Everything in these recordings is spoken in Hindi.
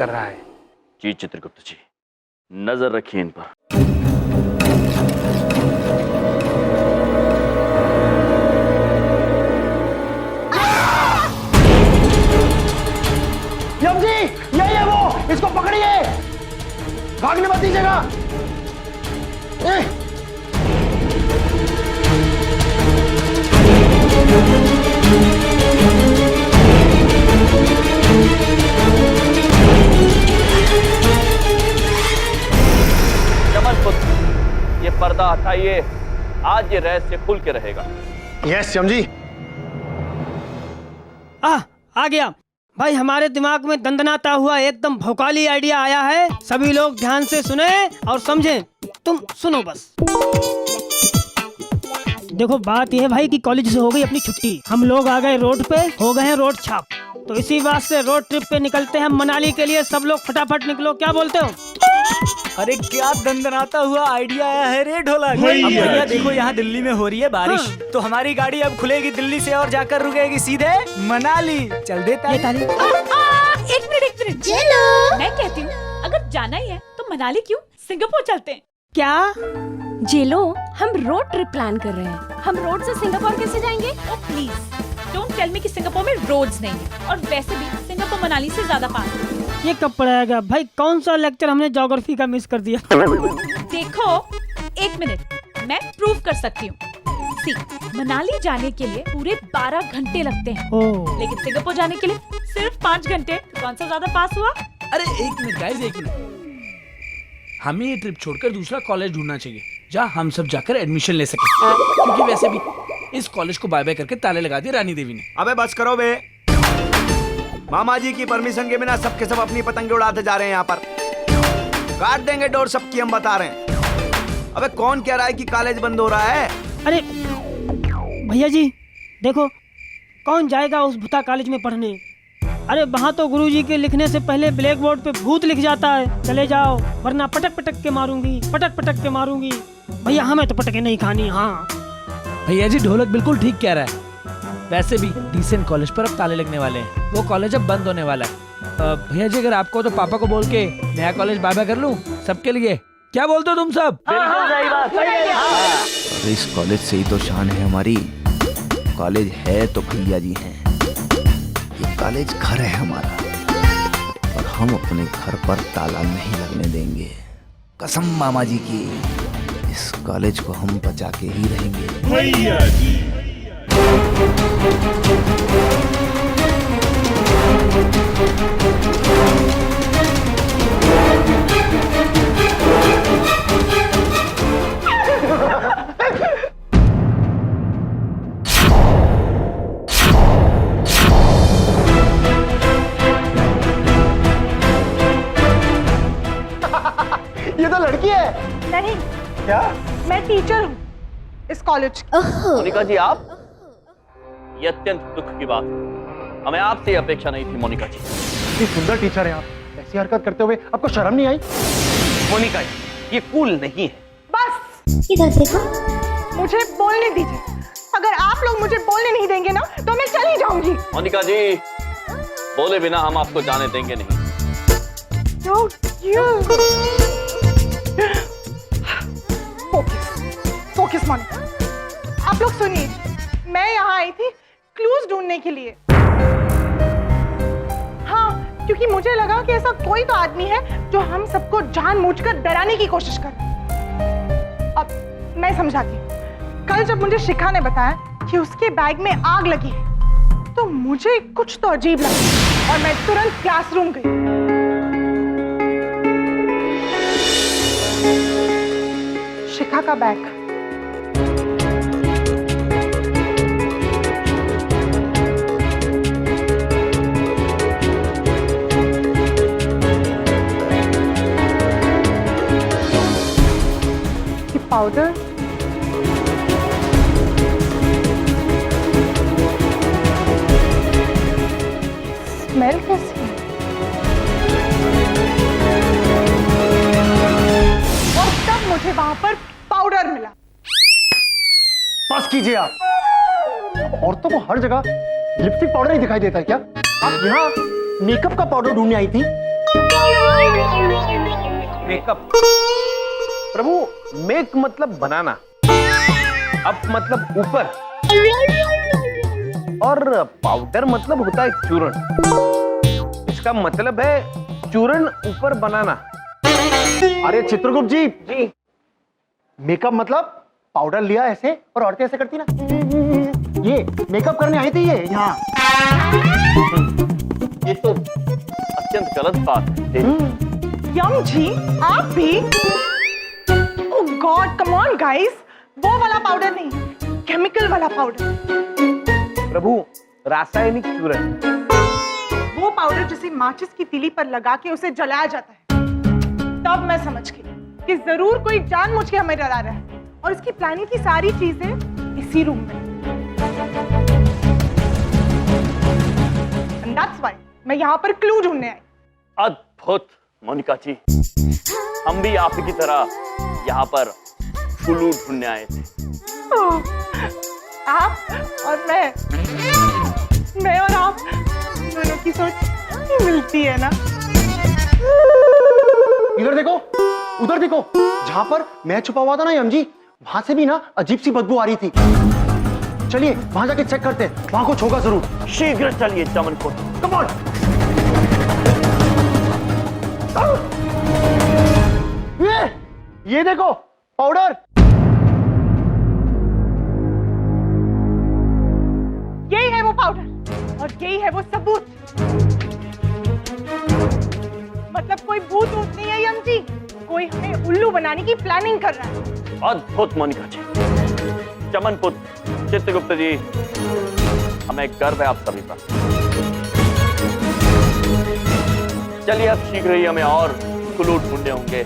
कर रहा है। जी चित्रगुप्त जी, नजर रखिए इन पर। यम जी, यही है वो, इसको पकड़िए, भागने मत दीजिएगा। चमन पुत्र, ये पर्दा हटाइए, आज ये रहस्य खुल के रहेगा। यस यम जी। आ गया भाई, हमारे दिमाग में दंदनाता हुआ एकदम भौकाली आइडिया आया है। सभी लोग ध्यान से सुने और समझें। तुम सुनो बस। देखो बात यह है भाई कि कॉलेज से हो गई अपनी छुट्टी, हम लोग आ गए रोड पे, हो गए हैं रोड छाप। तो इसी बात से रोड ट्रिप पे निकलते हैं मनाली के लिए। सब लोग फटाफट निकलो, क्या बोलते हो? अरे क्या दंदनाता हुआ आइडिया आया है रे ढोलक। अब भैया देखो यहाँ दिल्ली में हो रही है बारिश, तो हमारी गाड़ी अब खुलेगी दिल्ली से और जाकर रुकेगी सीधे मनाली। चल देता है। एक मिनट चलो, मैं कहती हूँ अगर जाना ही है तो मनाली क्यों, सिंगापुर चलते हैं। क्या जेलो, हम रोड ट्रिप प्लान कर रहे हैं। हम रोड से सिंगापुर कैसे जाएंगे? Oh please don't tell me कि सिंगापुर में रोड्स नहीं है, और वैसे भी सिंगापुर मनाली से ज्यादा पास है। ये कब पढ़ाएगा भाई? कौन सा लेक्चर हमने ज्योग्राफी का मिस कर दिया? देखो एक मिनट, मैं प्रूव कर सकती हूँ। सी, मनाली जाने के लिए पूरे 12 घंटे लगते हैं, लेकिन सिंगापुर जाने के लिए सिर्फ 5 घंटे। कौन सा ज्यादा पास हुआ? अरे एक मिनट गाइस, एक मिनट, हमें ये ट्रिप छोड़कर दूसरा कॉलेज ढूंढना चाहिए जहाँ हम सब जाकर एडमिशन ले सके, क्योंकि वैसे भी इस कॉलेज को बाय बाय करके ताले लगा दिए रानी देवी ने। अबे बस करो बे, मामा जी की परमिशन के बिना सबके सब अपनी पतंगे उड़ाते जा रहे हैं यहाँ पर। काट देंगे डोर सबकी, हम बता रहे हैं। अबे कौन कह रहा है कि कॉलेज बंद हो रहा है? अरे भैया जी देखो, कौन जाएगा उस भूता कॉलेज में पढ़ने? अरे वहाँ तो गुरुजी के लिखने से पहले ब्लैक बोर्ड पे भूत लिख जाता है। चले जाओ वरना पटक पटक के मारूंगी, पटक पटक के मारूंगी। भैया हमें तो पटके नहीं खानी। हाँ भैया जी ढोलक बिल्कुल ठीक कह रहा है। वैसे भी डीसेंट कॉलेज पर अब ताले लगने वाले हैं, वो कॉलेज अब बंद होने वाला है। भैया जी अगर आपको तो पापा को बोल के नया कॉलेज बाय बाय कर लूं सबके लिए, क्या बोलते हो तुम सब? बिल्कुल सही बात। अरे इस कॉलेज से ही तो शान है हमारी। कॉलेज है तो भैया जी हैं। ये कॉलेज घर है हमारा, और हम अपने घर पर ताला नहीं लगने देंगे। कसम मामा जी की, इस कॉलेज को हम बचा के ही रहेंगे। भैया जी। ये तो लड़की है। नहीं, क्या? मैं टीचर हूँ इस कॉलेज की। मोनिका जी आप, ये अत्यंत दुख की बात है, हमें आपसे अपेक्षा नहीं थी मोनिका जी। इतनी सुंदर टीचर है आप, ऐसी हरकत करते हुए आपको शर्म नहीं आई? मोनिका जी ये कूल नहीं है। बस इधर देखो, मुझे बोलने दीजिए। अगर आप लोग मुझे बोलने नहीं देंगे ना तो मैं चली जाऊंगी। मोनिका जी बोले बिना हम आपको जाने देंगे नहीं। फोकस मोनिका, आप लोग सुनिए, मैं यहाँ आई थी क्लूज ढूंढने के लिए। हाँ, क्योंकि मुझे लगा कि ऐसा कोई तो आदमी है जो हम सबको जानबूझकर डराने की कोशिश कर रहा है। अब मैं समझाती हूँ। कल जब मुझे शिखा ने बताया कि उसके बैग में आग लगी है, तो मुझे कुछ तो अजीब लगा और मैं तुरंत क्लासरूम गई। शिखा का बैग। पाउडर, स्मेल कैसी है? और तब मुझे वहां पर पाउडर मिला। बस कीजिए आप। औरतों को हर जगह लिपस्टिक पाउडर ही दिखाई देता है क्या? आप यहाँ मेकअप का पाउडर ढूंढने आई थी? मेकअप। प्रभु, मेक मतलब बनाना, अप मतलब ऊपर, और पाउडर मतलब होता है चूर्ण। इसका मतलब है चूर्ण ऊपर बनाना। अरे चित्रगुप्त जी जी, मेकअप मतलब पाउडर लिया ऐसे और औरतें ऐसे करती ना, ये मेकअप करने आई थी ये यहाँ। ये तो अत्यंत गलत बात है। यम जी, आप भी? ओह गॉड, कम ऑन गाइस, वो वाला पाउडर नहीं, केमिकल वाला पाउडर। प्रभु, रासायनिक चूर्ण। वो पाउडर जिसे माचिस की तीली पर लगा के उसे जलाया जाता है। तब मैं समझ गई कि जरूर कोई जानबूझ के हमें डरा रहा है, और इसकी प्लानिंग की सारी चीजें इसी रूम में। And that's why मैं यहाँ पर क्लू ढूंढने आई। अद्भुत मोनिका जी, हम भी आप की तरह यहाँ पर क्लू ढूंढने आए थे। ओह, आप और मैं और आप दोनों की सोच मिलती है ना। इधर देखो, उधर देखो, जहां पर मैं छुपा हुआ था ना यम जी, वहां से भी ना अजीब सी बदबू आ रही थी। चलिए वहां जाके चेक करते हैं, वहां कुछ होगा जरूर। शीघ्र चलिए चमन को। Come on. ये देखो पाउडर। यही है वो पाउडर, और यही है वो सबूत। मतलब कोई भूत ऊत नहीं है यम जी, कोई हमें उल्लू बनाने की प्लानिंग कर रहा है। अद्भुत मोनिका जी, चमन पुत्र, चित्रगुप्त जी, हमें गर्व है आप सभी पर। चलिए अब शीघ्र ही हमें और क्लू ढूंढने होंगे,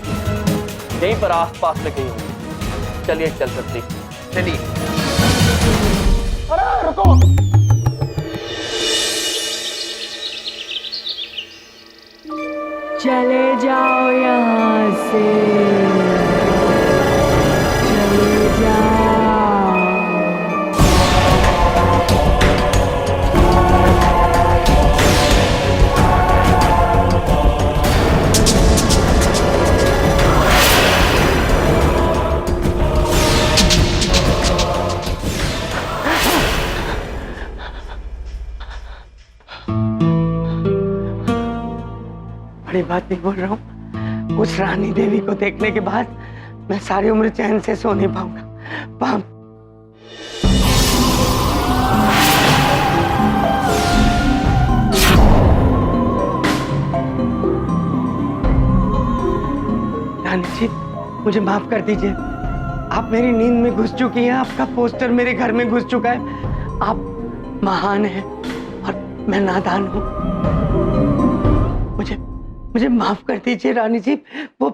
यहीं पर आसपास में कहीं होंगे। चलिए चल सकते, चलिए। अरे रुको, चले जाओ यहाँ से, चले जाओ। बड़ी बात नहीं बोल रहा हूँ, उस रानी देवी को देखने के बाद मैं सारी उम्र चैन से सो नहीं पाऊंगा। पाम रानी जी, मुझे माफ कर दीजिए। आप मेरी नींद में घुस चुकी हैं, आपका पोस्टर मेरे घर में घुस चुका है। आप महान हैं और मैं नादान हूँ। मुझे माफ कर दीजिए रानी जी। वो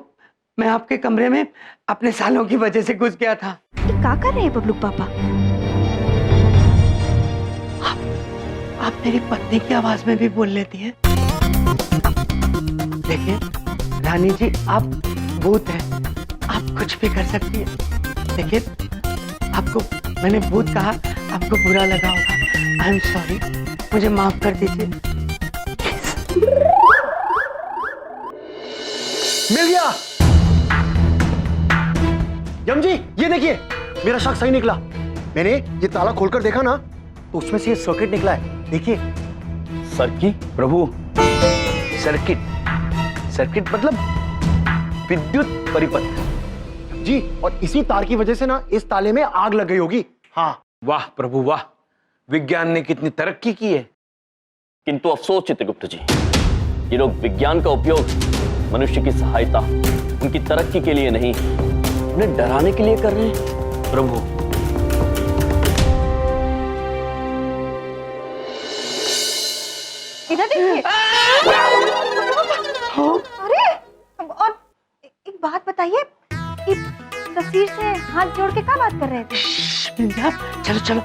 मैं आपके कमरे में अपने सालों की वजह से घुस गया था। ये क्या कर रहे हैं बबलू पापा? आप मेरी पत्नी की आवाज में भी बोल लेती हैं। देखिए रानी जी, आप भूत हैं, आप कुछ भी कर सकती हैं। देखिए, आपको मैंने भूत कहा, आपको बुरा लगा होगा। आई एम सॉरी, मुझे माफ कर दीजिए। मिल गया। यम जी, ये देखिए, मेरा शक सही निकला। मैंने ये ताला खोलकर देखा ना, तो उसमें से ये सर्किट निकला है। देखिए। सर्किट? प्रभु, सर्किट, सर्किट मतलब विद्युत परिपथ जी, और इसी तार की वजह से ना इस ताले में आग लग गई होगी। हाँ। वाह प्रभु वाह, विज्ञान ने कितनी तरक्की की है। किंतु अफसोस चित्रगुप्त जी, ये लोग विज्ञान का उपयोग मनुष्य की सहायता, उनकी तरक्की के लिए नहीं, उन्हें डराने के लिए कर रहे हैं। प्रभु, इधर देखिए। अरे, और एक बात बताइए, कि तस्वीर से हाथ जोड़ के क्या बात कर रहे थे? चलो चलो,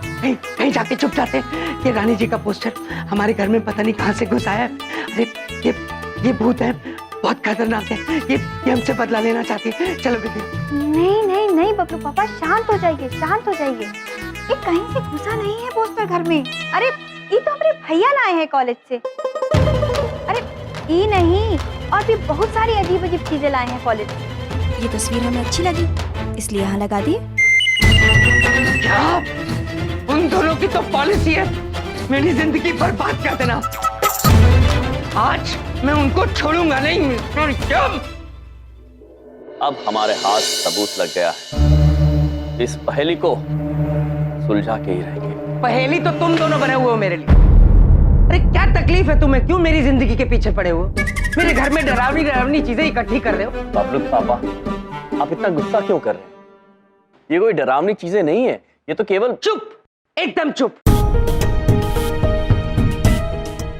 कहीं जाके चुप जाते हैं। ये रानी जी का पोस्टर हमारे घर में पता नहीं कहां से घुस आया है। अरे ये भूत है, बहुत खतरनाक है। ये हमसे बदला लेना चाहती है। चलो बेटी। नहीं नहीं नहीं बबलू पापा, शांत हो जाइए, शांत हो जाइए। ये कहीं से घुसा नहीं है पोस्टर घर में। अरे ये तो हमारे भैया लाए हैं कॉलेज से। अरे ये नहीं, और भी बहुत सारी अजीब अजीब चीजें लाए हैं कॉलेज में। ये तस्वीर हमें अच्छी लगी इसलिए यहाँ लगा दिए। क्या उन दोनों की तो पॉलिसी है मेरी जिंदगी बर्बाद कर देना। आज मैं उनको छोड़ूंगा नहीं। अब हमारे हाथ सबूत लग गया है, इस पहेली को सुलझा के ही रहेंगे। पहेली तो तुम दोनों बने हुए हो मेरे लिए। अरे क्या तकलीफ है तुम्हें, क्यों मेरी जिंदगी के पीछे पड़े हो? मेरे घर में डरावनी डरावनी चीजें इकट्ठी कर रहे हो। बबलू पापा, आप इतना गुस्सा क्यों कर रहे हैं? ये कोई डरावनी चीजें नहीं है, ये तो केवल। चुप, एकदम चुप।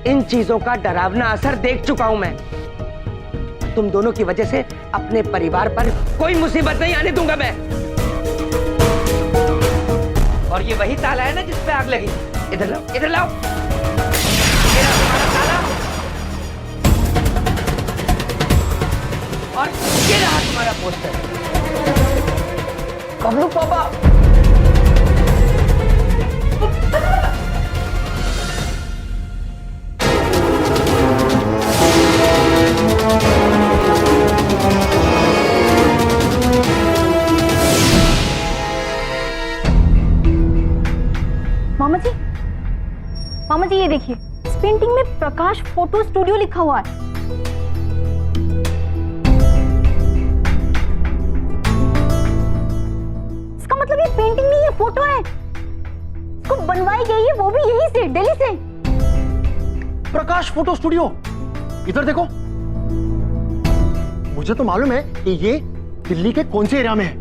इन चीजों का डरावना असर देख चुका हूं मैं। तुम दोनों की वजह से अपने परिवार पर कोई मुसीबत नहीं आने दूंगा मैं। और ये वही ताला है ना जिस पे आग लगी। इधर लाओ, इधर लाओ। ये रहा तुम्हारा ताला और ये रहा तुम्हारा पोस्टर। बबलू पापा, मामा जी ये देखिए, इस पेंटिंग में प्रकाश फोटो स्टूडियो लिखा हुआ है। इसका मतलब ये पेंटिंग नहीं, ये फोटो है। इसको बनवाई गई है वो भी यहीं से, दिल्ली से। प्रकाश फोटो स्टूडियो, इधर देखो। मुझे तो मालूम है कि ये दिल्ली के कौन से एरिया में है।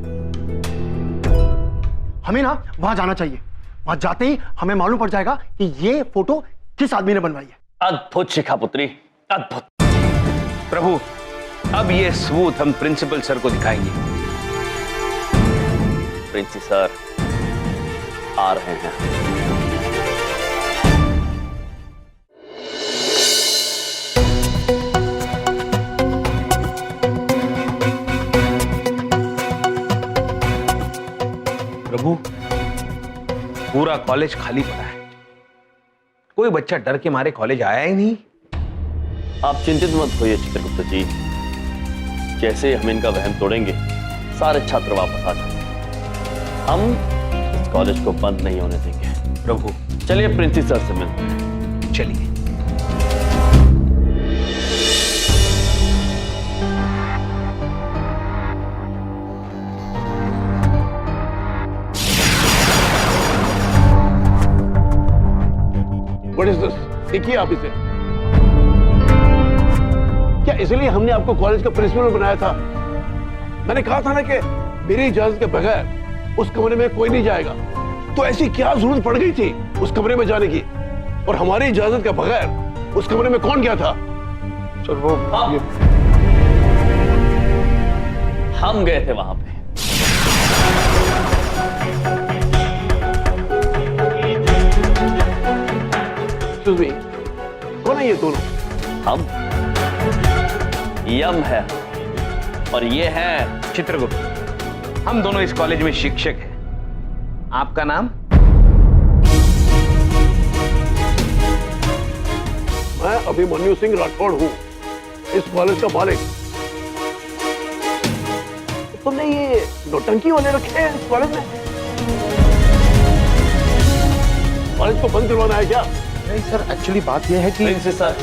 हमें ना वहां जाना चाहिए। वहां जाते ही हमें मालूम पड़ जाएगा कि ये फोटो किस आदमी ने बनवाई है। अद्भुत शिखा पुत्री, अद्भुत। प्रभु, अब ये सबूत हम प्रिंसिपल सर को दिखाएंगे। प्रिंसी सर आ रहे हैं। प्रभु, पूरा कॉलेज खाली पड़ा है। कोई बच्चा डर के मारे कॉलेज आया ही नहीं। आप चिंतित मत होइए चित्रगुप्त जी, जैसे हम इनका वहम तोड़ेंगे सारे छात्र वापस आ जाएंगे। हम इस कॉलेज को बंद नहीं होने देंगे। प्रभु चलिए प्रिंसी सर से मिलते हैं। चलिए। What is this? देखिए आप इसे। क्या इसलिए हमने आपको कॉलेज का प्रिंसिपल बनाया था? मैंने कहा था ना कि मेरी इजाजत के बगैर उस कमरे में कोई नहीं जाएगा। तो ऐसी क्या जरूरत पड़ गई थी उस कमरे में जाने की? और हमारी इजाजत के बगैर उस कमरे में कौन गया था? सर वो हम गए थे वहां पे। कौन है ये दोनों? हम यम है और ये है चित्रगुप्त। हम दोनों इस कॉलेज में शिक्षक हैं। आपका नाम? मैं अभिमन्यु सिंह राठौड़ हूं, इस कॉलेज का मालिक। तुमने ये नौटंकी वाले रखे हैं इस कॉलेज में? कॉलेज को बंद करवाना है क्या? नहीं सर, एक्चुअली बात यह है कि प्रिंसी सर,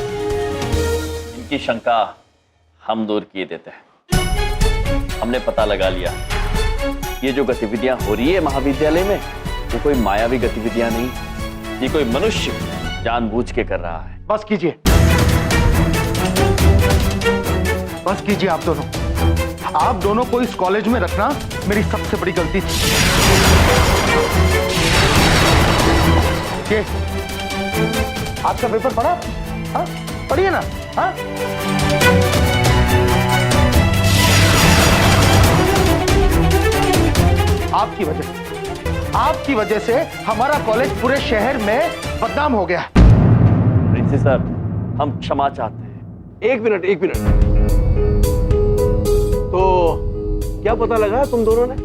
इनकी शंका हम दूर किए देते हैं। हमने पता लगा लिया ये जो गतिविधियां हो रही है महाविद्यालय में, ये कोई मायावी गतिविधियां नहीं, ये कोई मनुष्य जानबूझ के कर रहा है। बस कीजिए, बस कीजिए। आप दोनों को इस कॉलेज में रखना मेरी सबसे बड़ी गलती थी। आपका पेपर पढ़ा? हाँ, पढ़िए ना। हाँ, आपकी वजह से हमारा कॉलेज पूरे शहर में बदनाम हो गया। प्रिंसी सर, हम क्षमा चाहते हैं। एक मिनट। तो क्या पता लगा तुम दोनों ने?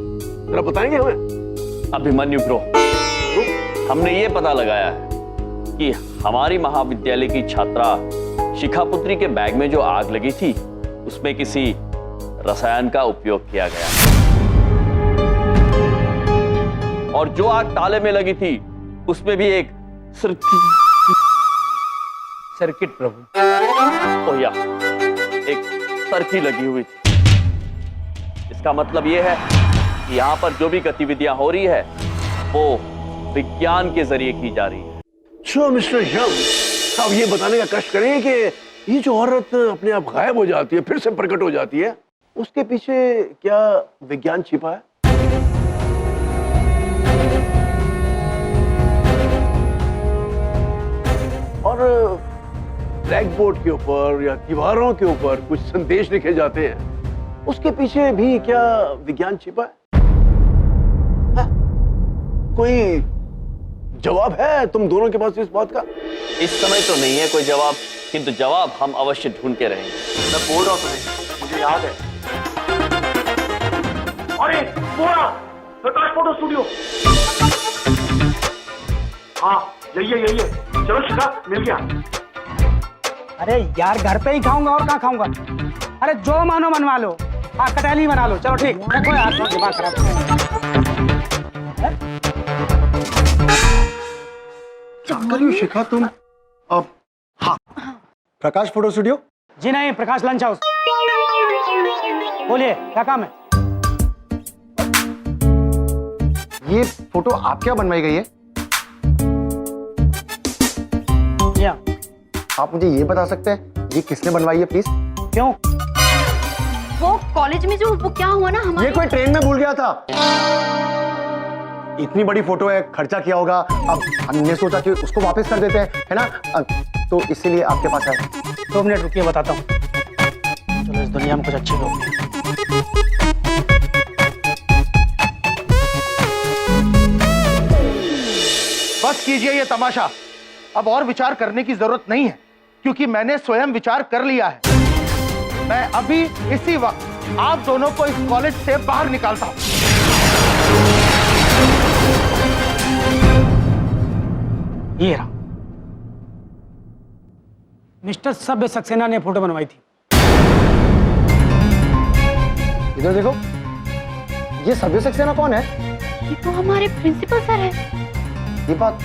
जरा बताएंगे हमें। अभिमन्यु ब्रो, हमने ये पता लगाया है कि हमारी महाविद्यालय की छात्रा शिखा पुत्री के बैग में जो आग लगी थी उसमें किसी रसायन का उपयोग किया गया। और जो आग ताले में लगी थी उसमें भी एक सर्किट प्रभु। ओया, एक सर्की लगी हुई थी। इसका मतलब यह है कि यहां पर जो भी गतिविधियां हो रही है वो विज्ञान के जरिए की जा रही है। सो मिस्टर यंग, आप ये बताने का कष्ट करें कि ये जो औरत अपने आप गायब हो जाती है, फिर से प्रकट हो जाती है, उसके पीछे क्या विज्ञान छिपा है? और ब्लैक बोर्ड के ऊपर या दीवारों के ऊपर कुछ संदेश लिखे जाते हैं, उसके पीछे भी क्या विज्ञान छिपा है? हाँ? कोई जवाब है तुम दोनों के पास इस बात का? इस समय तो नहीं है कोई जवाब, किंतु जवाब हम अवश्य ढूंढ के रहेंगे। मैं बोल रहा हूँ तुम्हें, मुझे याद है। अरे पूरा प्रकाश फोटो स्टूडियो। हाँ यही है। चलो शिखा, मिल गया। अरे यार घर पे ही खाऊंगा और कहाँ खाऊंगा। अरे जो मानो मनवा लो। हाँ कटहल ही बना लो। चलो ठीक, रखो यार, दिमाग खराब। क्या कर रही हो शिखा तुम? अब हाँ, प्रकाश फोटो स्टूडियो। जी नहीं, प्रकाश लंच हाउस। बोलिए क्या काम है? ये फोटो आप क्या बनवाई गई है? या आप मुझे ये बता सकते हैं ये किसने बनवाई है प्लीज? क्यों? वो कॉलेज में जो वो क्या हुआ ना हमारे। ये कोई ट्रेन में भूल गया था। इतनी बड़ी फोटो है, खर्चा किया होगा। अब हमने सोचा कि उसको वापस कर देते हैं, है ना? तो इसीलिए आपके पास आए। 2 मिनट रुकिए, बताता हूँ। चलो इस दुनिया में कुछ अच्छे लोग हैं। बस कीजिए ये तमाशा। अब और विचार करने की जरूरत नहीं है, क्योंकि मैंने स्वयं विचार कर लिया है। मैं अभी इसी वक्त आप दोनों को इस कॉलेज से बाहर निकालता हूं। ये रहा, मिस्टर सभ्य सक्सेना ने फोटो बनवाई थी। इधर देखो, ये सभ्य सक्सेना कौन है? ये तो हमारे प्रिंसिपल सर है। ये बात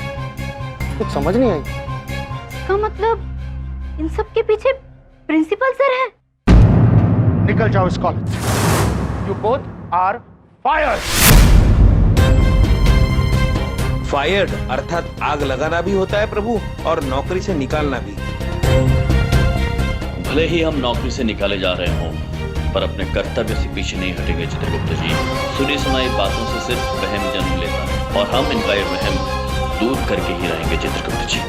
कुछ समझ नहीं आई। इसका मतलब इन सब के पीछे प्रिंसिपल सर है। निकल जाओ इस college. You both are fired. Fired अर्थात आग लगाना भी होता है प्रभु, और नौकरी से निकालना भी। भले ही हम नौकरी से निकाले जा रहे हों, पर अपने कर्तव्य से पीछे नहीं हटेंगे चित्रगुप्त जी। सुनी सुनाई बातों से सिर्फ वहम जन्म लेता है, और हम इनका ये वहम दूर करके ही रहेंगे चित्रगुप्त जी।